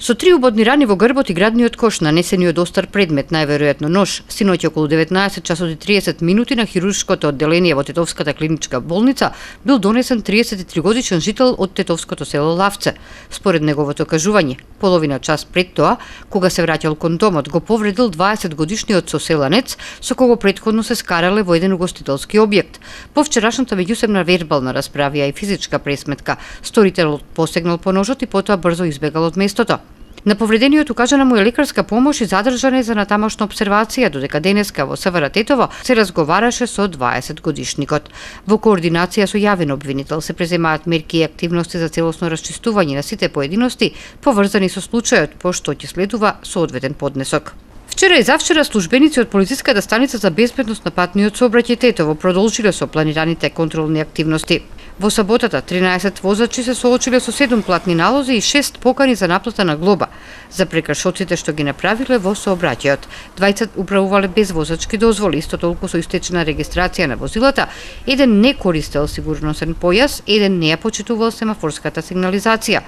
Со 3 убодни рани во грбот и градниот кош, нанесени од остар предмет, најверојатно нож, синоќ околу 19 часот и 30 минути на хируршкото одделение во Тетовската клиничка болница бил донесен 33 годишен жител од Тетовското село Лавце. Според неговото кажување, половина час пред тоа, кога се враќал кон домот, го повредил 20 годишниот соселанец со кого претходно се скарале во еден угостителски објект. По вчерашната меѓусебна вербална расправија и физичка пресметка, сторителот посегнал по ножот и потоа брзо избегал од местото. На повредениот укажана му е лекарска помош и задржан е за натамошна обсервација, додека денеска во СВР Тетово се разговараше со 20 годишникот. Во координација со јавен обвинител се преземаат мерки и активности за целосно расчистување на сите поединости поврзани со случајот, по што ќе следува соодветен поднесок. Вчера и завчера службеници од полициската станица за безбедност на патниот сообраќај Тетово продолжиле со планираните контролни активности. Во саботата 13 возачи се соочиле со 7 платни налози и 6 покани за наплата на глоба за прекршоците што ги направиле во сообраќајот. 20 управувале без возачки дозволи, исто толку со истечена регистрација на возилата, еден не користел сигурносен појас, еден не ја почитувал семафорската сигнализација.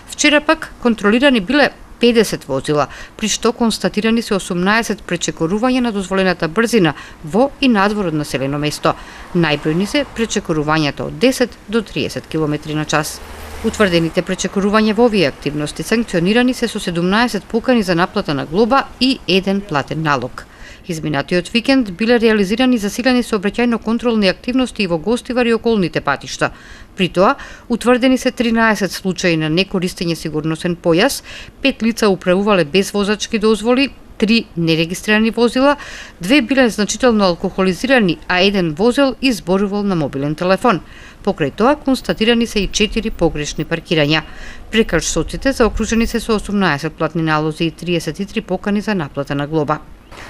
Вчера пак контролирани биле 50 возила, при што констатирани се 18 пречекорувања на дозволената брзина во и надвор од населено место. Најбројни се пречекорувањата од 10 до 30 км на час. Утврдените пречекорувања во овие активности санкционирани се со 17 покани за наплата на глоба и еден платен налог. Изминатиот викенд биле реализирани засилени сообраќајно-контролни активности и во Гостивар и околните патишта. При тоа, утврдени се 13 случаи на некористење сигурносен појас, 5 лица управувале без возачки дозволи, 3 нерегистрирани возила, 2 биле значително алкохолизирани, а еден возел изборувал на мобилен телефон. Покрај тоа, констатирани се и 4 погрешни паркирања. Прекршоците заокружени се со 18 платни налози и 33 покани за наплата на глоба.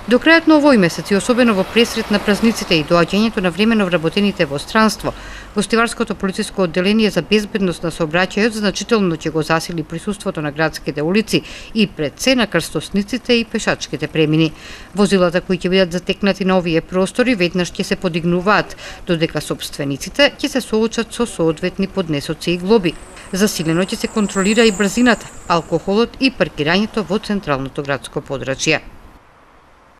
До крајот на овој месец и особено во пресред на празниците и доаѓањето на времено вработените во странство, Гостиварското полициско одделение за безбедност на сообраќајот значително ќе го засили присуството на градските улици и пред се на крстосниците и пешачките премини. Возилата кои ќе бидат затекнати на овие простори веднаш ќе се подигнуваат, додека сопствениците ќе се соочат со соодветни поднесоци и глоби. Засилено ќе се контролира и брзината, алкохолот и паркирањето во централното градско подрачје.